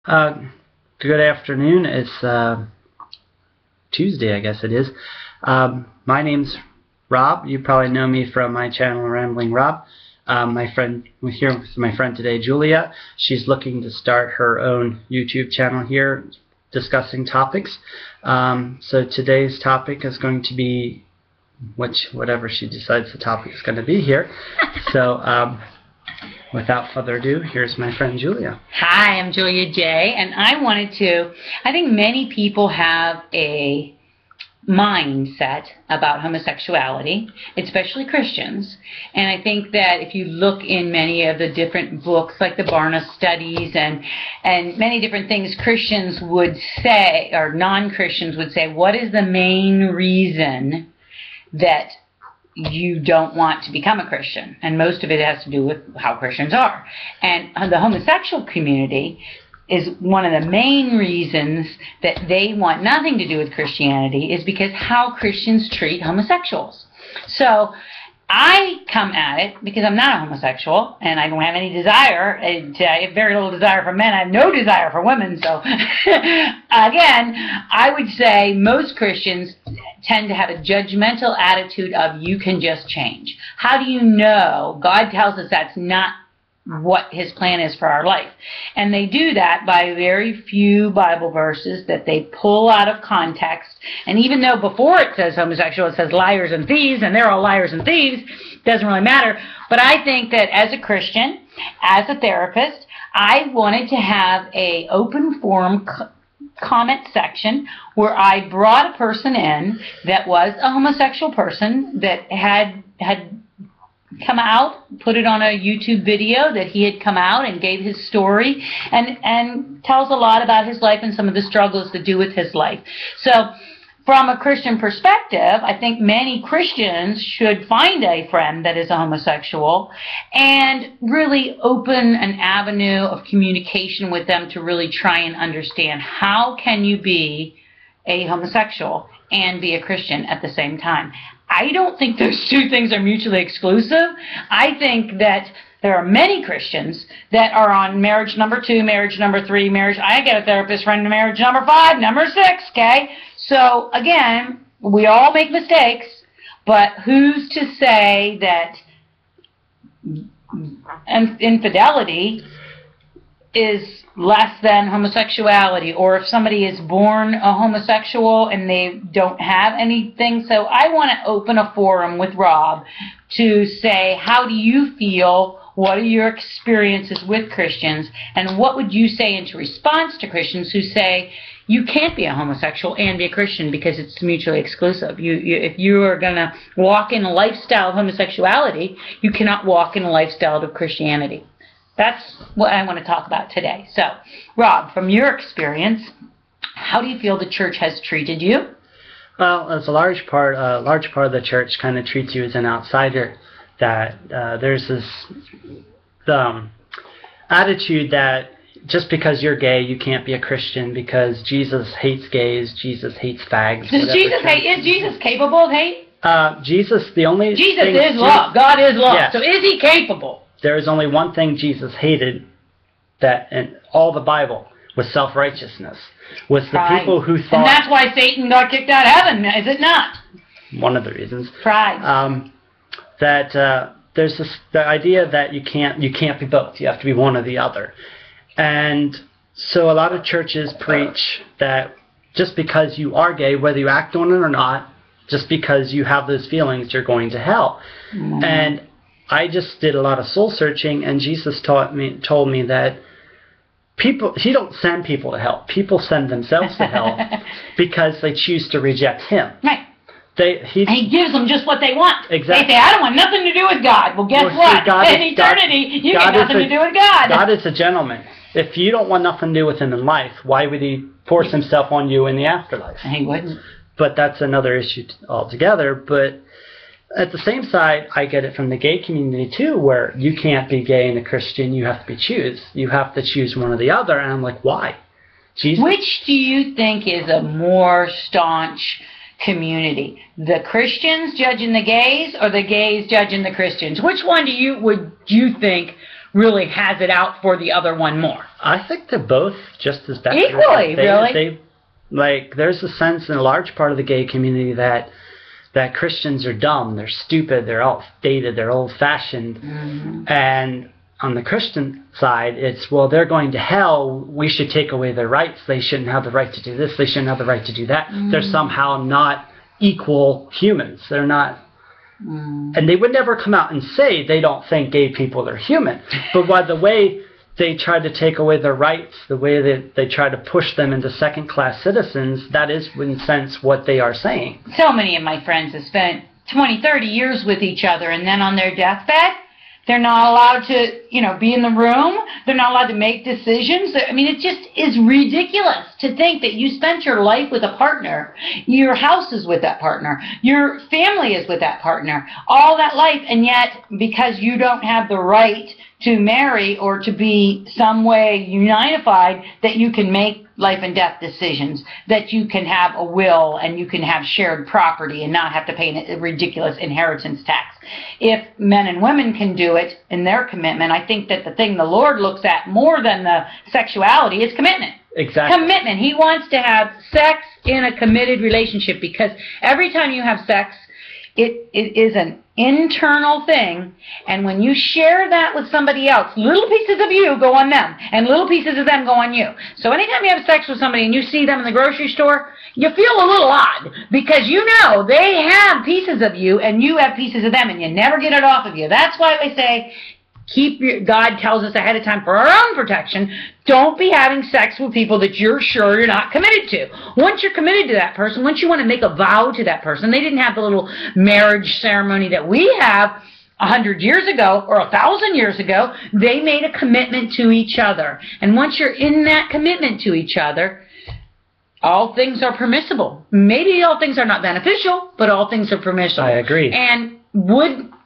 Uh, Good afternoon. It's Tuesday, I guess it is. My name's Rob. You probably know me from my channel, Rambling Rob. We're here with my friend today, Julia. She's looking to start her own YouTube channel here, discussing topics. So today's topic is going to be whatever she decides the topic is going to be here. So. Without further ado, here's my friend Julia. Hi, I'm Julia J. And I think many people have a mindset about homosexuality, especially Christians. And I think that if you look in many of the different books, like the Barna Studies and many different things, Christians would say, or non-Christians would say, what is the main reason that you don't want to become a Christian? And most of it has to do with how Christians are. And the homosexual community is one of the main reasons that they want nothing to do with Christianity, is because how Christians treat homosexuals. So I come at it because I'm not a homosexual, and I don't have any desire. I have very little desire for men. I have no desire for women. So, again, I would say most Christians tend to have a judgmental attitude of you can just change. How do you know? God tells us that's not what His plan is for our life. And they do that by very few Bible verses that they pull out of context. And even though before it says homosexual, it says liars and thieves, and they're all liars and thieves, doesn't really matter. But I think that as a Christian, as a therapist, I wanted to have an open forum comment section where I brought a person in that was a homosexual person that had come out, put it on a YouTube video that he had come out and gave his story and tells a lot about his life and some of the struggles to do with his life. So from a Christian perspective, I think many Christians should find a friend that is a homosexual and really open an avenue of communication with them to really try and understand how can you be a homosexual and be a Christian at the same time. I don't think those two things are mutually exclusive. I think that there are many Christians that are on marriage number 2, marriage number 3, I get a therapist friend in marriage number 5, number 6, okay? So, again, we all make mistakes, but who's to say that infidelity is less than homosexuality, or if somebody is born a homosexual and they don't have anything. So I want to open a forum with Rob to say, how do you feel? What are your experiences with Christians? And what would you say into response to Christians who say, you can't be a homosexual and be a Christian because it's mutually exclusive. If you are going to walk in a lifestyle of homosexuality, you cannot walk in a lifestyle of Christianity. That's what I want to talk about today. So, Rob, from your experience, how do you feel the church has treated you? Well, as a large part of the church kind of treats you as an outsider. That there's this attitude that just because you're gay, you can't be a Christian because Jesus hates gays, Jesus hates fags. Is Jesus capable of hate? Jesus is love. God is love. Yes. So is He capable? There is only one thing Jesus hated, that in all the Bible, was self-righteousness. Was the people who thought... And that's why Satan got kicked out of heaven, is it not? One of the reasons. Pride. There's the idea that you can't be both. You have to be one or the other. And so a lot of churches preach that just because you are gay, whether you act on it or not, just because you have those feelings, you're going to hell. And I just did a lot of soul searching, and Jesus told me that He don't send people to hell. People send themselves to hell because they choose to reject Him. Right. He gives them just what they want. Exactly. They say, I don't want nothing to do with God. Well, guess what? In eternity, you get nothing to do with God. God is a gentleman. If you don't want nothing to do with Him in life, why would He force Himself on you in the afterlife? He wouldn't. But that's another issue altogether. But at the same side, I get it from the gay community too, where you can't be gay and a Christian. You have to You have to choose one or the other. And I'm like, why? Jesus. Which do you think is a more staunch community? The Christians judging the gays, or the gays judging the Christians? Which one would you think really has it out for the other one more? I think they're both just as bad. Equally, really? Like, there's a sense in a large part of the gay community that Christians are dumb, they're stupid, they're outdated, they're old-fashioned. Mm-hmm. And on the Christian side, it's, well, they're going to hell, we should take away their rights, they shouldn't have the right to do this, they shouldn't have the right to do that. Mm-hmm. They're somehow not equal humans. They're not... And they would never come out and say they don't think gay people are human. But by the way they try to take away their rights, the way that they try to push them into second-class citizens, that is, in a sense, what they are saying. So many of my friends have spent 20, 30 years with each other, and then on their deathbed, they're not allowed to, be in the room. They're not allowed to make decisions. I mean, it just is ridiculous to think that you spent your life with a partner. Your house is with that partner. Your family is with that partner. All that life, and yet, because you don't have the right to marry or to be some way unified, that you can make life and death decisions, that you can have a will and you can have shared property and not have to pay a ridiculous inheritance tax. If men and women can do it in their commitment, I think that the thing the Lord looks at more than the sexuality is commitment. Exactly. Commitment. He wants to have sex in a committed relationship, because every time you have sex, it is an internal thing, and when you share that with somebody else, little pieces of you go on them, and little pieces of them go on you. So anytime you have sex with somebody and you see them in the grocery store, you feel a little odd, because they have pieces of you, and you have pieces of them, and you never get it off of you. That's why they say, God tells us ahead of time for our own protection, don't be having sex with people that you're sure you're not committed to. Once you're committed to that person, once you want to make a vow to that person, they didn't have the little marriage ceremony that we have 100 years ago or 1,000 years ago. They made a commitment to each other. And once you're in that commitment to each other, all things are permissible. Maybe all things are not beneficial, but all things are permissible. I agree. And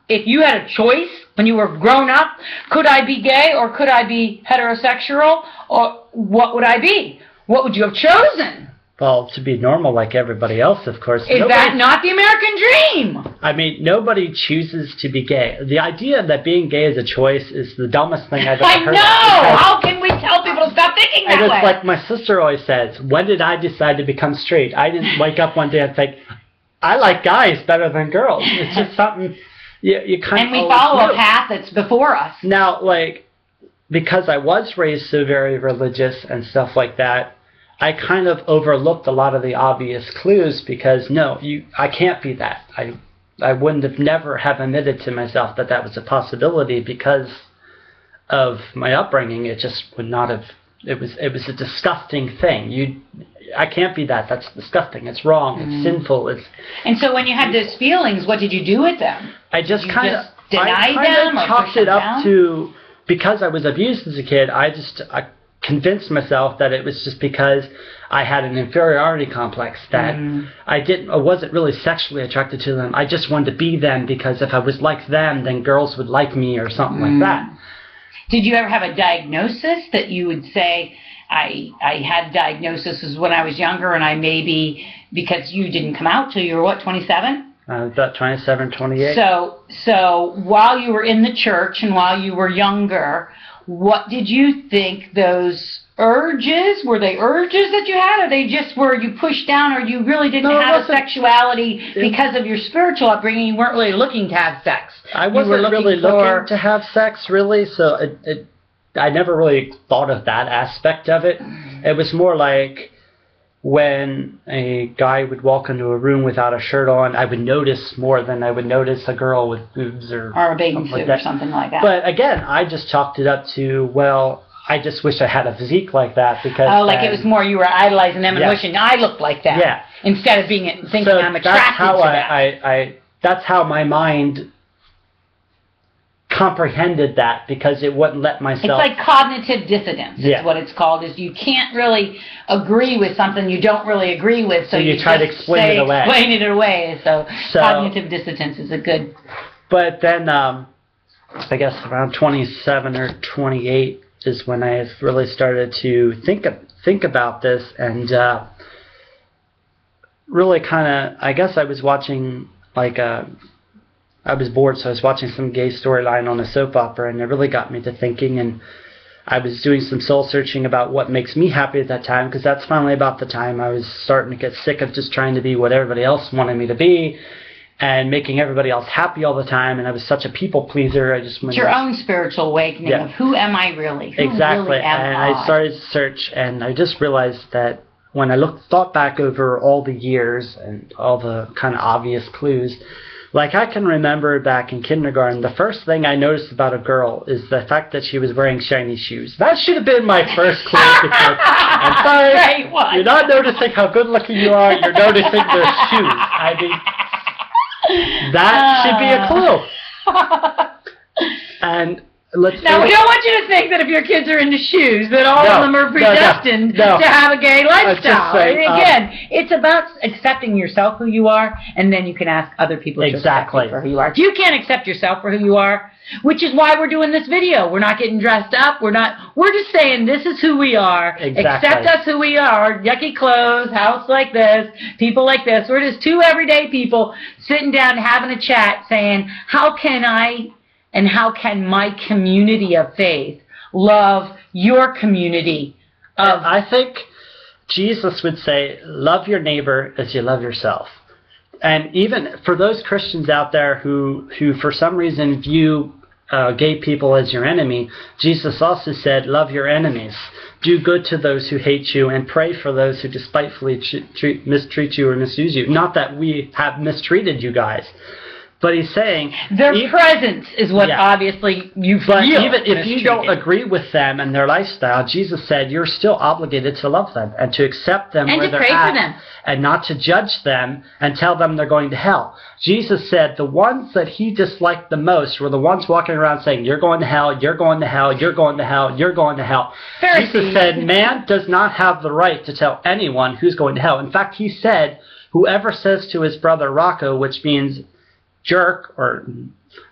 if you had a choice when you were grown up, could I be gay or could I be heterosexual, or what would I be? What would you have chosen? Well, to be normal like everybody else, of course. Is that not the American dream? I mean, nobody chooses to be gay. The idea that being gay is a choice is the dumbest thing I've ever heard. I know! How can we tell people to stop thinking that way? And it's like my sister always says, when did I decide to become straight? I didn't wake up one day and think, I like guys better than girls. It's just something... You kind and we follow a path that's before us. Now, because I was raised so very religious and stuff like that, I kind of overlooked a lot of the obvious clues, because I can't be that. I wouldn't have never have admitted to myself that was a possibility because of my upbringing. It just would not have. It was a disgusting thing. I can't be that. That's disgusting. It's wrong. It's sinful. And so when you had those feelings, what did you do with them? I just kind of denied them, or chalked it up to, because I was abused as a kid, I convinced myself that it was just because I had an inferiority complex, that I wasn't really sexually attracted to them. I just wanted to be them, because if I was like them, then girls would like me or something like that. Did you ever have a diagnosis that you would say, I had diagnoses when I was younger, and I maybe, because you didn't come out till you were, what, 27? About 27, 28. So while you were in the church and while you were younger, what did you think those urges, were they urges that you had, or they just were you pushed down, or you really didn't have a sexuality because of your spiritual upbringing? You weren't really looking to have sex. I wasn't really looking to have sex, really, so I never really thought of that aspect of it. It was more like when a guy would walk into a room without a shirt on, I would notice more than I would notice a girl with boobs or a bathing suit or something like that. But again, I just chalked it up to, well, I just wish I had a physique like that, because like it was more you were idolizing them and wishing I looked like that. Yeah. Instead of thinking I'm attracted to that. That's how my mind comprehended that, because it wouldn't let myself... It's like cognitive dissonance is what it's called. Is you can't really agree with something you don't really agree with, so you try to explain it away. So cognitive dissonance is a good... But then, I guess around 27 or 28 is when I really started to think about this, and really kind of, I guess I was watching like a I was bored, so I was watching some gay storyline on a soap opera, and it really got me to thinking. And I was doing some soul searching about what makes me happy at that time, because that's finally about the time I was starting to get sick of just trying to be what everybody else wanted me to be, and making everybody else happy all the time. And I was such a people pleaser. I just it's your own spiritual awakening of who am I really? Who exactly. Really am and I started to search, and I just realized that when I thought back over all the years and all the kind of obvious clues, like I can remember back in kindergarten, the first thing I noticed about a girl is the fact that she was wearing shiny shoes. That should have been my first clue, because I'm sorry, you're not noticing how good looking you are, you're noticing their shoes. I mean, that should be a clue. And now, we don't want you to think that if your kids are into shoes, that all of them are predestined to have a gay lifestyle. Again, it's about accepting yourself, who you are, and then you can ask other people to accept you for who you are. If you can't accept yourself for who you are, which is why we're doing this video. We're not getting dressed up. We're just saying this is who we are. Accept us who we are. Yucky clothes, house like this, people like this. We're just two everyday people sitting down having a chat saying, how can I and how can my community of faith love your community of... I think Jesus would say, love your neighbor as you love yourself. And even for those Christians out there who for some reason view gay people as your enemy, Jesus also said, love your enemies. Do good to those who hate you, and pray for those who despitefully mistreat you or misuse you. Not that we have mistreated you guys, but he's saying their presence is what obviously you feel. But even if you don't agree with them and their lifestyle, Jesus said you're still obligated to love them and to accept them and where to they're pray at, for them, and not to judge them and tell them they're going to hell. Jesus said the ones that he disliked the most were the ones walking around saying, you're going to hell, you're going to hell, you're going to hell, you're going to hell. Pharisees. Jesus said man does not have the right to tell anyone who's going to hell. In fact, he said, whoever says to his brother Rocco, which means jerk, or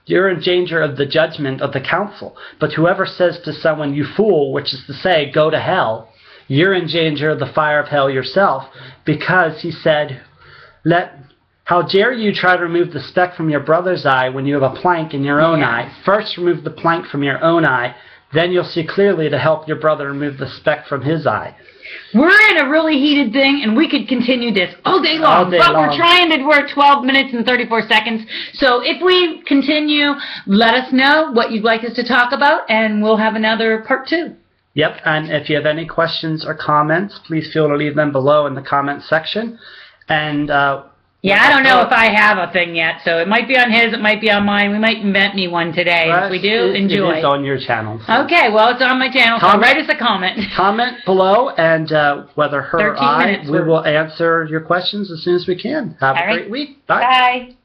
you're in danger of the judgment of the council. But whoever says to someone, you fool, which is to say, go to hell, you're in danger of the fire of hell yourself. Because he said, how dare you try to remove the speck from your brother's eye when you have a plank in your own eye? First remove the plank from your own eye, then you'll see clearly to help your brother remove the speck from his eye. We're in a really heated thing, and we could continue this all day long, we're trying to work 12 minutes and 34 seconds. So if we continue, let us know what you'd like us to talk about, and we'll have another part 2. Yep, and if you have any questions or comments, please feel to leave them below in the comment section. And yeah, I don't know if I have a thing yet, so it might be on his, it might be on mine. We might invent me one today. If we do, enjoy. It is on your channel. So. Okay, well, it's on my channel, so write us a comment. Comment below, and whether her or I, we will answer your questions as soon as we can. Have a great week. Bye. Bye.